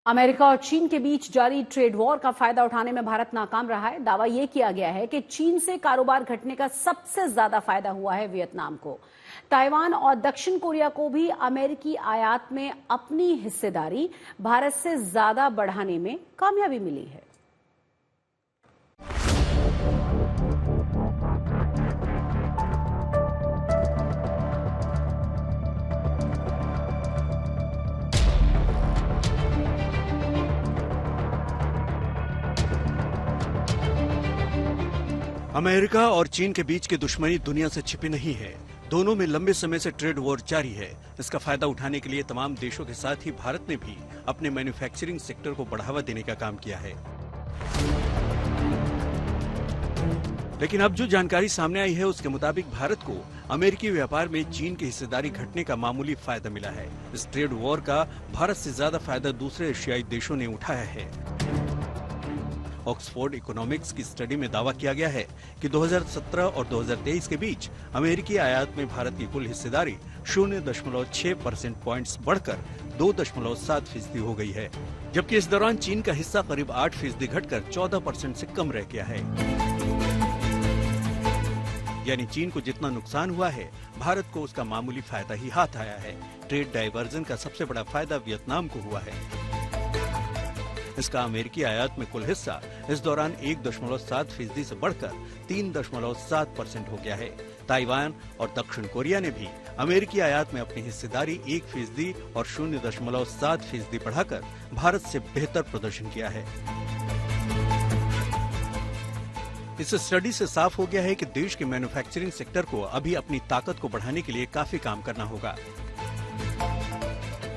America और चीन के बीच जारी ट्रेड वॉर का फायदा उठाने में भारत नाकाम रहा है। दावा यह किया गया है कि चीन से कारोबार घटने का सबसे ज्यादा फायदा हुआ है वियतनाम को। ताइवान और दक्षिण कोरिया को भी अमेरिकी आयात में अपनी हिस्सेदारी भारत से ज्यादा बढ़ाने में कामयाबी मिली है। अमेरिका और चीन के बीच की दुश्मनी दुनिया से छिपी नहीं है। दोनों में लंबे समय से ट्रेड वॉर जारी है। इसका फायदा उठाने के लिए तमाम देशों के साथ ही भारत ने भी अपने मैन्युफैक्चरिंग सेक्टर को बढ़ावा देने का काम किया है। लेकिन अब जो जानकारी सामने आई है उसके मुताबिक भारत को अमेरिकी व्यापार में चीन की हिस्सेदारी घटने का मामूली फायदा मिला है। इस ट्रेड वॉर का भारत से ज्यादा फायदा दूसरे एशियाई देशों ने उठाया है। ऑक्सफोर्ड इकोनॉमिक्स की स्टडी में दावा किया गया है कि 2017 और 2023 के बीच अमेरिकी आयात में भारत की कुल हिस्सेदारी 0.6 परसेंट पॉइंट्स बढ़कर 2.7% हो गई है, जबकि इस दौरान चीन का हिस्सा करीब 8% घटकर 14% से कम रह गया है। यानी चीन को जितना नुकसान हुआ है, भारत को उसका मामूली फायदा ही हाथ आया है। ट्रेड डाइवर्जन का सबसे बड़ा फायदा वियतनाम को हुआ है। इसका अमेरिकी आयात में कुल हिस्सा इस दौरान 1.7% से बढ़कर 3.7% हो गया है। ताइवान और दक्षिण कोरिया ने भी अमेरिकी आयात में अपनी हिस्सेदारी 1% और 0.7% बढ़ाकर भारत से बेहतर प्रदर्शन किया है। इस स्टडी से साफ हो गया है कि देश के मैन्युफैक्चरिंग सेक्टर को अभी अपनी ताकत को बढ़ाने के लिए काफी काम करना होगा।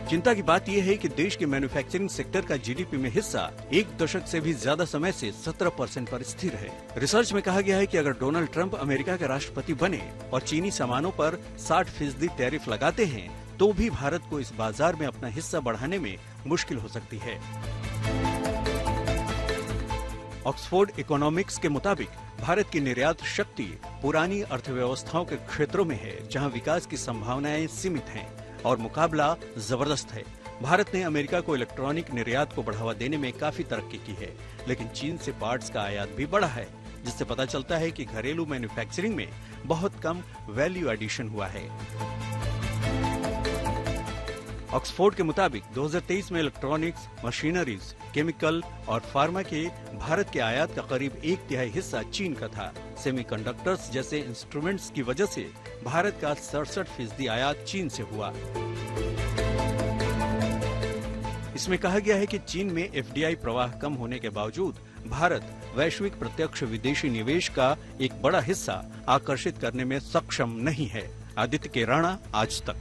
चिंता की बात यह है कि देश के मैन्युफैक्चरिंग सेक्टर का जीडीपी में हिस्सा एक दशक से भी ज्यादा समय से 17% पर स्थिर है। रिसर्च में कहा गया है कि अगर डोनाल्ड ट्रंप अमेरिका के राष्ट्रपति बने और चीनी सामानों पर 60% टैरिफ लगाते हैं तो भी भारत को इस बाजार में अपना हिस्सा बढ़ाने में मुश्किल हो सकती है। ऑक्सफोर्ड इकोनॉमिक्स के मुताबिक भारत की निर्यात शक्ति पुरानी अर्थव्यवस्थाओं के क्षेत्रों में है, जहां विकास की संभावनाएं सीमित हैं और मुकाबला जबरदस्त है। भारत ने अमेरिका को इलेक्ट्रॉनिक निर्यात को बढ़ावा देने में काफी तरक्की की है, लेकिन चीन से पार्ट्स का आयात भी बढ़ा है, जिससे पता चलता है कि घरेलू मैन्युफैक्चरिंग में बहुत कम वैल्यू एडिशन हुआ है। ऑक्सफोर्ड के मुताबिक 2023 में इलेक्ट्रॉनिक्स, मशीनरीज, केमिकल और फार्मा के भारत के आयात का करीब 1/3 हिस्सा चीन का था। सेमीकंडक्टर्स जैसे इंस्ट्रूमेंट्स की वजह से भारत का 67% आयात चीन से हुआ। इसमें कहा गया है कि चीन में एफडीआई प्रवाह कम होने के बावजूद भारत वैश्विक प्रत्यक्ष विदेशी निवेश का एक बड़ा हिस्सा आकर्षित करने में सक्षम नहीं है। आदित्य के राणा, आज तक।